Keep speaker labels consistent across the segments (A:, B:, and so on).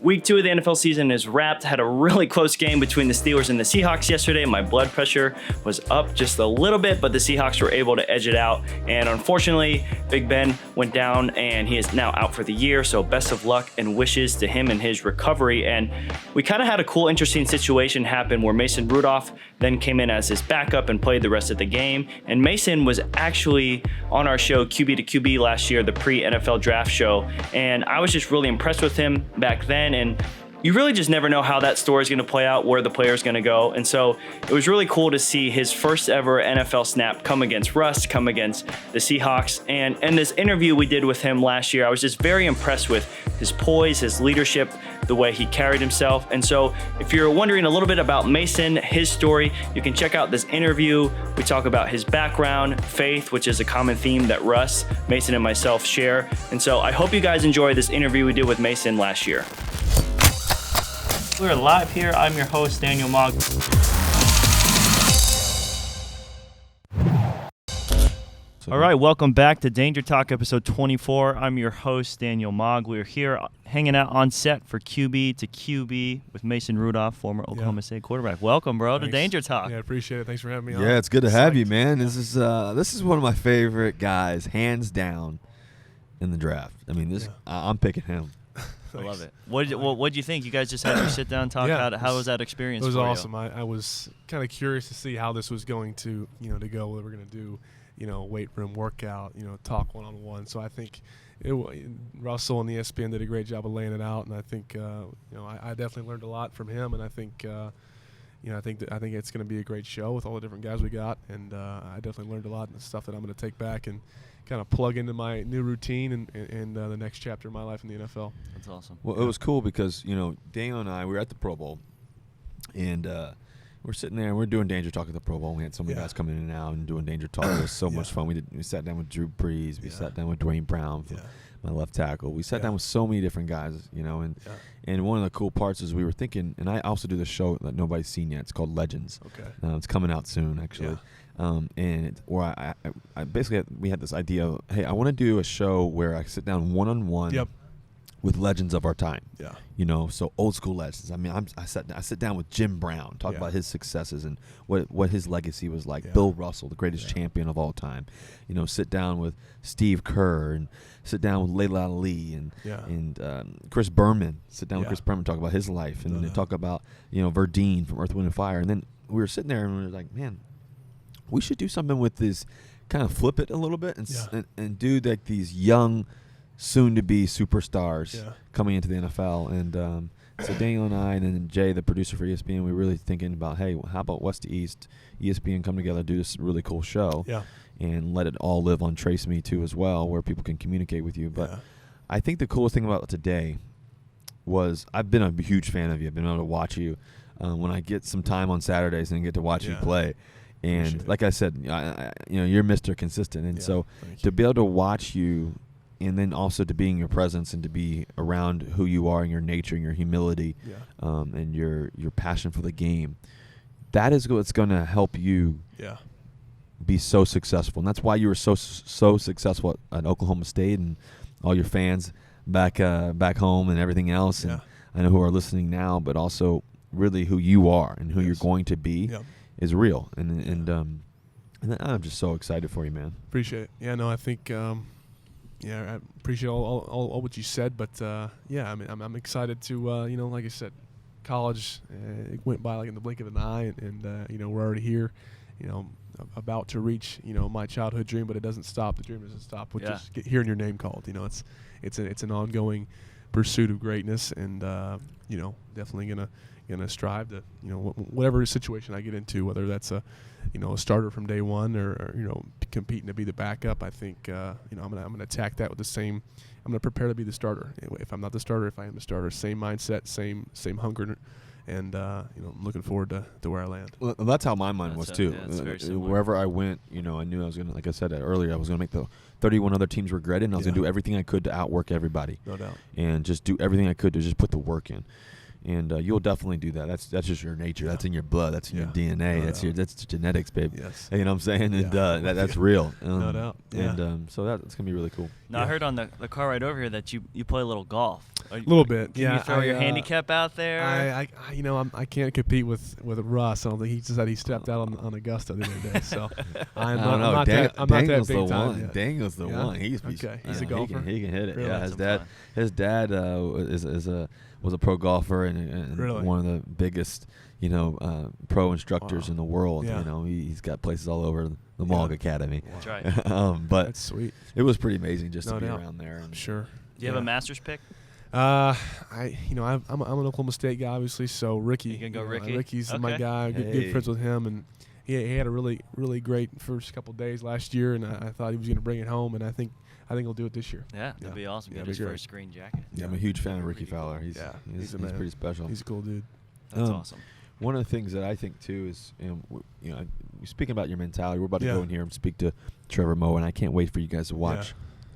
A: Week 2 of the NFL season is wrapped. Had a really close game between the Steelers and the Seahawks yesterday. My blood pressure was up just a little bit, but the Seahawks were able to edge it out. And unfortunately, Big Ben went down and he is now out for the year. So best of luck and wishes to him and his recovery. And we kind of had a cool, interesting situation happen where Mason Rudolph then came in as his backup and played the rest of the game. And Mason was actually on our show, QB to QB, last year, the pre-NFL draft show. And I was just really impressed with him back then. And you really just never know how that story is going to play out, where the player is going to go. And so it was really cool to see his first ever NFL snap come against Russ, come against the Seahawks. And in this interview we did with him last year, I was just very impressed with his poise, his leadership, the way he carried himself. And so if you're wondering a little bit about Mason, his story, you can check out this interview. We talk about his background, faith, which is a common theme that Russ, Mason, and myself share. And so I hope you guys enjoy this interview we did with Mason last year. We're live here. I'm your host, Daniel Mogg. All right, welcome back to Danger Talk, episode 24. I'm your host, Daniel Mogg. We're here hanging out on set for QB to QB with Mason Rudolph, former Oklahoma State quarterback. Welcome, bro, to Danger Talk.
B: Yeah, I appreciate it. Thanks for having me on.
C: Yeah, it's good to have you, man. This is one of my favorite guys, hands down, in the draft. I mean, I'm picking him.
A: I love it. What did you think? You guys just had your sit down talk.
B: Yeah,
A: how was that experience?
B: It was
A: for
B: awesome.
A: You?
B: I was kind of curious to see how this was going to to go. What we're going to do, weight room workout, talk one-on-one. So I think Russell and ESPN did a great job of laying it out, and I think I definitely learned a lot from him, and I think I think it's going to be a great show with all the different guys we got, and I definitely learned a lot and stuff that I'm going to take back and kind of plug into my new routine and the next chapter of my life in the NFL.
A: That's awesome.
C: Well, it was cool because, Daniel and I, we were at the Pro Bowl, and we're sitting there and we're doing Danger Talk at the Pro Bowl. We had so many guys coming in and out and doing Danger Talk. It was so much fun. We sat down with Drew Brees. We sat down with Dwayne Brown, my left tackle. We sat down with so many different guys, and one of the cool parts is we were thinking, and I also do this show that nobody's seen yet. It's called Legends.
B: Okay.
C: It's coming out soon, actually.
B: Yeah.
C: Where I basically we had this idea of, hey, I want to do a show where I sit down one-on-one with legends of our time.
B: Yeah.
C: So old school legends. I mean, I sit down with Jim Brown, talk about his successes and what his legacy was like.
B: Yeah.
C: Bill Russell, the greatest champion of all time. Sit down with Steve Kerr and sit down with Layla Ali and Chris Berman. Sit down with Chris Berman, talk about his life, and then talk about Verdine from Earth, Wind and Fire. And then we were sitting there and we were like, man, we should do something with this, kind of flip it a little bit and do like these young, soon-to-be superstars coming into the NFL. And so Daniel and I, and then Jay, the producer for ESPN, we were really thinking about, hey, how about West to East, ESPN come together, do this really cool show, and let it all live on Trace Me too as well, where people can communicate with you. But I think the coolest thing about today was I've been a huge fan of you. I've been able to watch you when I get some time on Saturdays and get to watch you play. And like I said, you're Mr. Consistent. And so to be able to watch you and then also to be in your presence and to be around who you are and your nature and your humility and your passion for the game, that is what's going to help you be so successful. And that's why you were so successful at Oklahoma State and all your fans back home and everything else. And I know who are listening now, but also really who you are and who you're going to be. Is real, and I'm just so excited for you, man.
B: Appreciate it. Yeah, no, I think, I appreciate all what you said, but I mean, I'm excited to, like I said, college it went by like in the blink of an eye, and we're already here, about to reach, my childhood dream, but it doesn't stop. The dream doesn't stop with just hearing your name called. It's an ongoing pursuit of greatness, and definitely gonna strive to whatever situation I get into, whether that's a starter from day one or competing to be the backup. I think I'm gonna attack that with the same. I'm gonna prepare to be the starter. If I'm not the starter, if I am the starter, same mindset, same hunger, and I'm looking forward to where I land.
C: Well, that's how my mind was too. Wherever I went, I knew I was gonna, like I said earlier, I was gonna make the 31 other teams regret it, and I was gonna do everything I could to outwork everybody.
B: No doubt.
C: And just do everything I could to just put the work in. And you'll definitely do that. That's just your nature. That's in your blood. That's in your DNA. That's genetics, babe.
B: Yes.
C: You know what I'm saying? And that's real.
B: No doubt.
C: And so that's gonna be really cool.
A: Now I heard on the car ride over here that you play a little golf.
B: A little bit,
A: Can
B: yeah.
A: you throw your handicap out there?
B: I can't compete with Russ. I don't think he just said he stepped out on Augusta the other day. So I'm not that big time yet.
C: Daniel's the one. He's
B: a golfer.
C: He can hit it.
B: Really?
C: Yeah, his dad was a pro golfer and
B: really?
C: one of the biggest pro instructors in the world.
B: Yeah.
C: He's got places all over the Mog Academy.
A: That's right.
C: But
B: that's sweet.
C: It was pretty amazing just to be around there.
B: I'm sure.
A: Do you have a Masters pick?
B: I'm an Oklahoma State guy, obviously. So Ricky,
A: you can go Ricky.
B: Ricky's my guy. Good friends with him, and he had a really great first couple of days last year, and I thought he was going to bring it home, and I think he'll do it this year.
A: Yeah, that'd be awesome. Get his first green jacket.
C: Yeah, I'm a huge fan of Ricky Fowler. He's pretty special.
B: He's a cool dude.
A: That's awesome.
C: One of the things that I think too is, speaking about your mentality, we're about to go in here and speak to Trevor Moe, and I can't wait for you guys to watch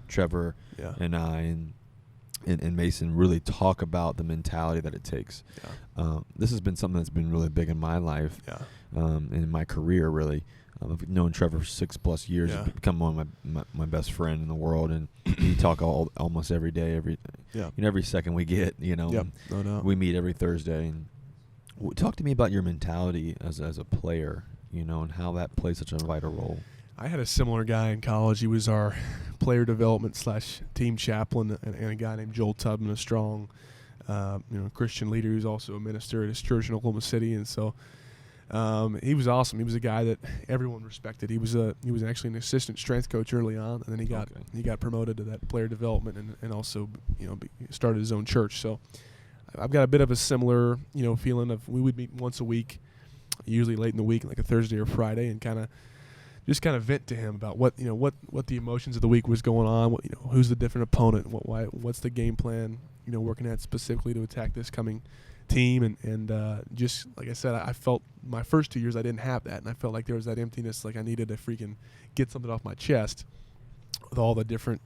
C: Trevor and I and Mason really talk about the mentality that it takes. Yeah. This has been something that's been really big in my life, and in my career, really. I've known Trevor for 6+ years. He's become one of my best friend in the world, and we talk almost every day, every second we get. We meet every Thursday. And talk to me about your mentality as a player, and how that plays such a vital role.
B: I had a similar guy in college. He was our player development / team chaplain, and a guy named Joel Tubman, a strong, Christian leader who's also a minister at his church in Oklahoma City. And so he was awesome. He was a guy that everyone respected. He was actually an assistant strength coach early on, and then he got promoted to that player development, and also started his own church. So I've got a bit of a similar feeling of we would meet once a week, usually late in the week, like a Thursday or Friday, and kind of vent to him about what the emotions of the week was going on, who's the different opponent, what's the game plan, working at specifically to attack this coming team, and just like I said, I felt my first 2 years I didn't have that, and I felt like there was that emptiness, like I needed to freaking get something off my chest with all the different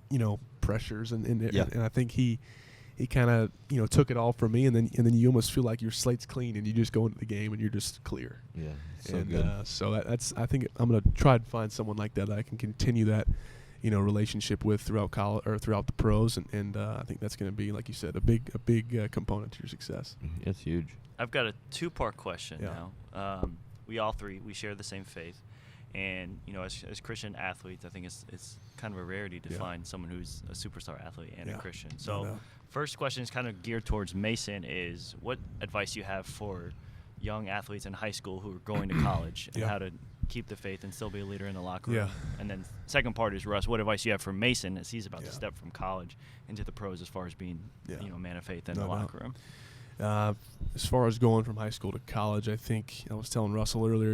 B: pressures, and I think he kind of took it all from me, and then you almost feel like your slate's clean and you just go into the game and you're just clear.
C: Yeah,
B: so that's I think I'm gonna try to find someone like that I can continue that relationship with throughout college or throughout the pros, and I think that's gonna be, like you said, a big component to your success.
C: It's huge.
A: I've got a 2-part question now. We all three share the same faith. And as Christian athletes, I think it's kind of a rarity to find someone who's a superstar athlete and a Christian. So, first question is kind of geared towards Mason: is what advice you have for young athletes in high school who are going to college and how to keep the faith and still be a leader in the locker room? And then second part is, Russ, what advice you have for Mason as he's about to step from college into the pros as far as being a man of faith in the locker room?
B: As far as going from high school to college, I think I was telling Russell earlier,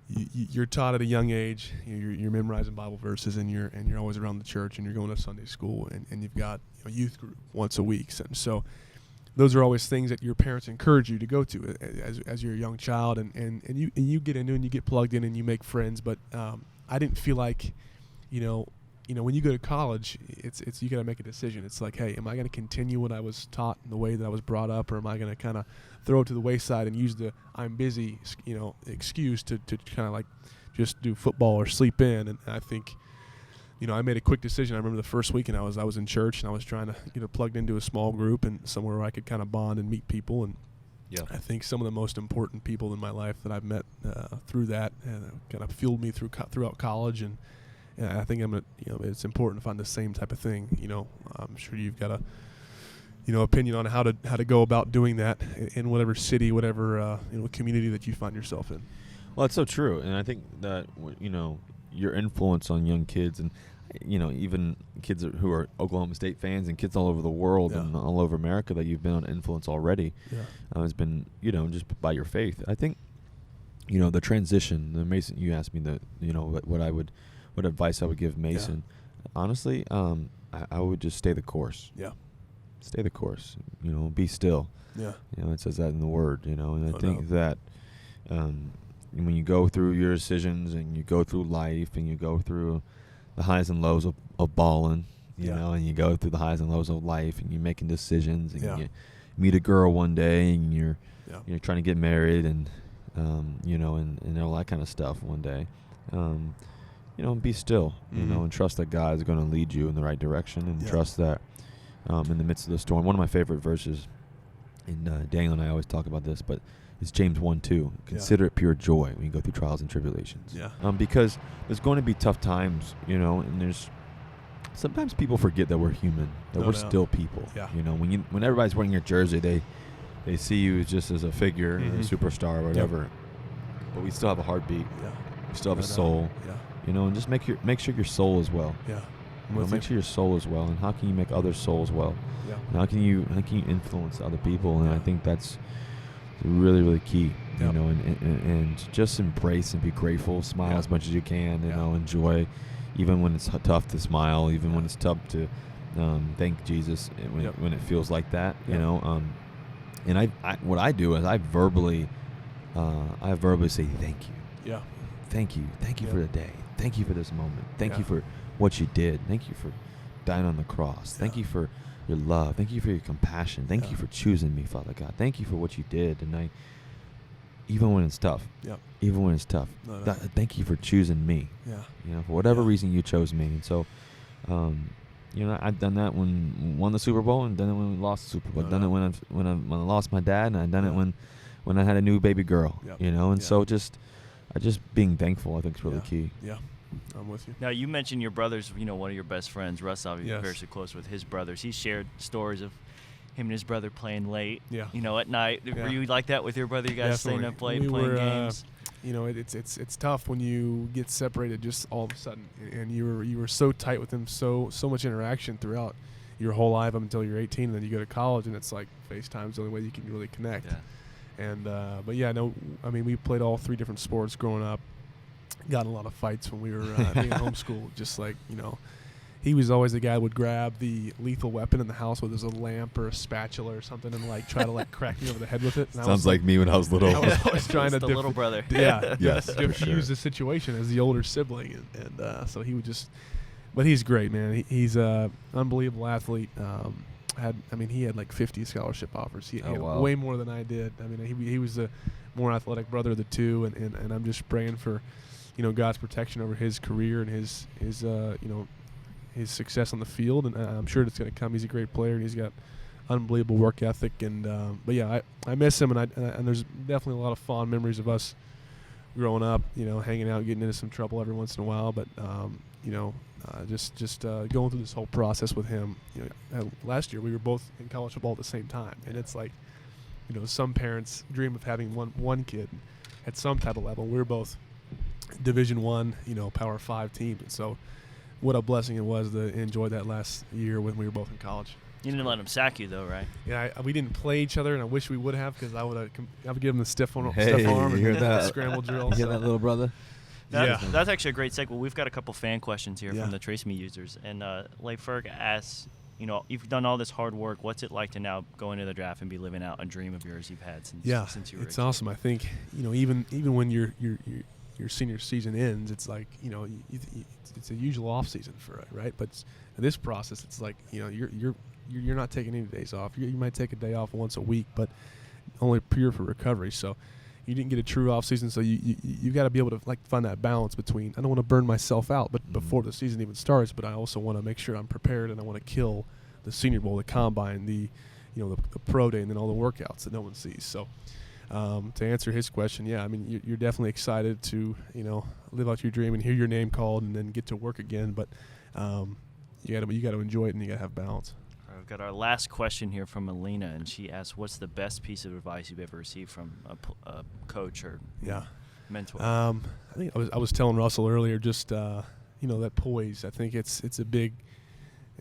B: you're taught at a young age. You're memorizing Bible verses, and you're always around the church, and you're going to Sunday school, and you've got a youth group once a week. And so those are always things that your parents encourage you to go to as you're a young child, and you get into it and you get plugged in and you make friends. But I didn't feel like, when you go to college, it's you got to make a decision. It's like, hey, am I going to continue what I was taught in the way that I was brought up, or am I going to kind of throw it to the wayside and use the I'm busy, excuse to kind of like just do football or sleep in? And I think, I made a quick decision. I remember the first weekend I was in church, and I was trying to get plugged into a small group and somewhere where I could kind of bond and meet people. And I think some of the most important people in my life that I've met through that kind of fueled me throughout college. And I think it's important to find the same type of thing. I'm sure you've got a opinion on how to go about doing that in whatever city, whatever community that you find yourself in.
C: Well, it's so true, and I think that your influence on young kids, and even kids who are Oklahoma State fans and kids all over the world and all over America, that you've been on influence already has been just by your faith. I think the transition, the Mason. You asked me what advice I would give Mason. Honestly, I would just stay the course. Stay the course. Be still. It says that in the Word. And I think that when you go through your decisions and you go through life and you go through the highs and lows of balling, and you go through the highs and lows of life, and you're making decisions, and you meet a girl one day, and you're trying to get married, and and all that kind of stuff one day. Be still, and trust that God is going to lead you in the right direction, and trust that in the midst of the storm. One of my favorite verses, and Daniel and I always talk about this, but it's James 1:2. Consider it pure joy when you go through trials and tribulations.
B: Yeah.
C: Because there's going to be tough times, and there's sometimes people forget that we're human, that we're still people.
B: Yeah.
C: When everybody's wearing your jersey, they see you just as a figure, or a superstar, or whatever. Yep. But we still have a heartbeat. Yeah. We still have a soul. Yeah. And just make sure your soul is well. Yeah. Make sure your soul is well, and how can you make other souls well? Yeah. And how can you influence other people? And I think that's really, really key. Yep. And just embrace and be grateful, smile as much as you can. Enjoy, even when it's tough to smile, even when it's tough to thank Jesus when it feels like that. And I what I do is I verbally say thank you. Yeah. Thank you for the day. Thank you for this moment. Thank you for what you did. Thank you for dying on the cross. Thank you for your love. Thank you for your compassion. Thank you for choosing me, Father God. Thank you for what you did. And even when it's tough. Yep. Even when it's tough. Thank you for choosing me. Yeah. For whatever reason you chose me. And so, I've done that when we won the Super Bowl, and done it when we lost the Super Bowl. I've done it when I lost my dad, and I've done it when I had a new baby girl. Yep. So just being thankful, I think, is really key. Yeah.
B: I'm with you.
A: Now, you mentioned your brother's, one of your best friends, Russ, obviously very close with his brothers. He shared stories of him and his brother playing late, at night. Yeah. Were you like that with your brother? You guys staying up late playing games?
B: It's tough when you get separated just all of a sudden, and you were so tight with him, so much interaction throughout your whole life up until you're 18, and then you go to college, and it's like FaceTime's the only way you can really connect. Yeah. And we played all 3 different sports growing up. Got in a lot of fights when we were being homeschooled. Just like, he was always the guy who would grab the lethal weapon in the house, whether there's a lamp or a spatula or something, and try to crack me over the head with it. And
C: Sounds like me when I was little.
B: I was always trying to
A: the little brother.
B: Yeah,
C: yes,
B: diffuse the situation as the older sibling, and so he would just. But he's great, man. He's a unbelievable athlete. He had like 50 scholarship offers. He had way more than I did. He was the more athletic brother of the two, and I'm just praying for, God's protection over his career and his success on the field, and I'm sure it's going to come. He's a great player, and he's got unbelievable work ethic. And I miss him, and there's definitely a lot of fond memories of us growing up. Hanging out, getting into some trouble every once in a while, but just going through this whole process with him. Last year we were both in college football at the same time, and it's like, some parents dream of having one kid at some type of level. We were both Division I, Power 5 teams, and so what a blessing it was to enjoy that last year when we were both in college.
A: You didn't let him sack you, though, right?
B: Yeah, we didn't play each other, and I wish we would have, because I would give him the stiff arm
C: and
B: hear that scramble drill.
C: You hear that, little brother?
A: That's actually a great segue. We've got a couple fan questions here from the Trace Me users, and Leif Ferg asks, you've done all this hard work. What's it like to now go into the draft and be living out a dream of yours you've had since you were
B: it's awesome. I think even when your senior season ends, it's like it's a usual off season for it, right? But in this process, it's like you're not taking any days off. You might take a day off once a week, but only pure for recovery. So you didn't get a true off season, so you got to be able to find that balance between, I don't want to burn myself out, but before the season even starts, but I also want to make sure I'm prepared, and I want to kill the Senior Bowl, the combine, the pro day, and then all the workouts that no one sees. So to answer his question, you're definitely excited to live out your dream and hear your name called and then get to work again, but you got to enjoy it, and you got to have balance.
A: We've got our last question here from Alina, and she asks, what's the best piece of advice you've ever received from a coach or mentor?
B: I think I was telling Russell earlier, just that poise. I think it's a big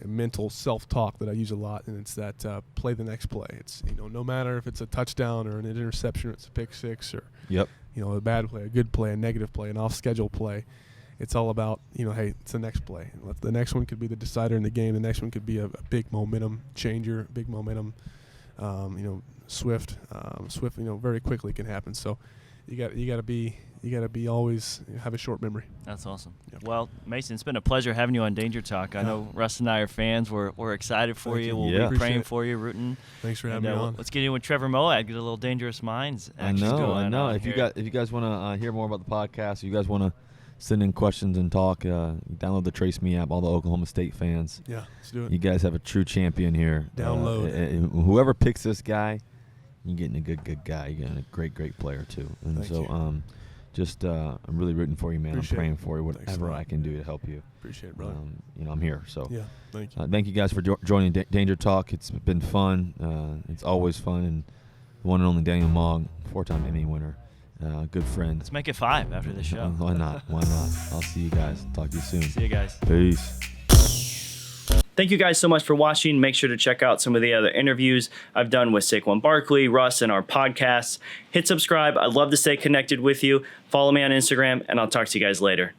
B: mental self-talk that I use a lot, and it's that play the next play. It's no matter if it's a touchdown or an interception, or it's a pick six, or a bad play, a good play, a negative play, an off-schedule play. It's all about, hey, it's the next play. The next one could be the decider in the game. The next one could be a big momentum changer, big momentum, swift, very quickly can happen. So you got to be always have a short memory.
A: That's awesome. Yep. Well, Mason, it's been a pleasure having you on Danger Talk. I know Russ and I are fans. We're excited for you. We'll be praying for you, rooting.
B: Thanks for having me on.
A: Let's get in with Trevor Moad. Get a little Dangerous Minds.
C: I know. If you guys want to hear more about the podcast, if you guys want to send in questions and talk. Download the Trace Me app. All the Oklahoma State fans.
B: Yeah, let's do it.
C: You guys have a true champion here.
B: Download.
C: Whoever picks this guy, you're getting a good guy. You're getting a great player too. And
B: Thank
C: so,
B: you.
C: I'm really rooting for you, man.
B: Appreciate
C: I'm praying
B: it.
C: for you.
B: Thanks,
C: Whatever
B: man.
C: I can do to help you.
B: Appreciate it, brother.
C: I'm here. So
B: Yeah, thank you.
C: thank you guys for joining Danger Talk. It's been fun. It's always fun. And the one and only Daniel Mogg, 4-time Emmy winner, good friend.
A: Let's make it 5 after the show.
C: Why not? Why not? I'll see you guys. Talk to you soon.
A: See you guys.
C: Peace.
A: Thank you guys so much for watching. Make sure to check out some of the other interviews I've done with Saquon Barkley, Russ, and our podcasts. Hit subscribe. I'd love to stay connected with you. Follow me on Instagram, and I'll talk to you guys later.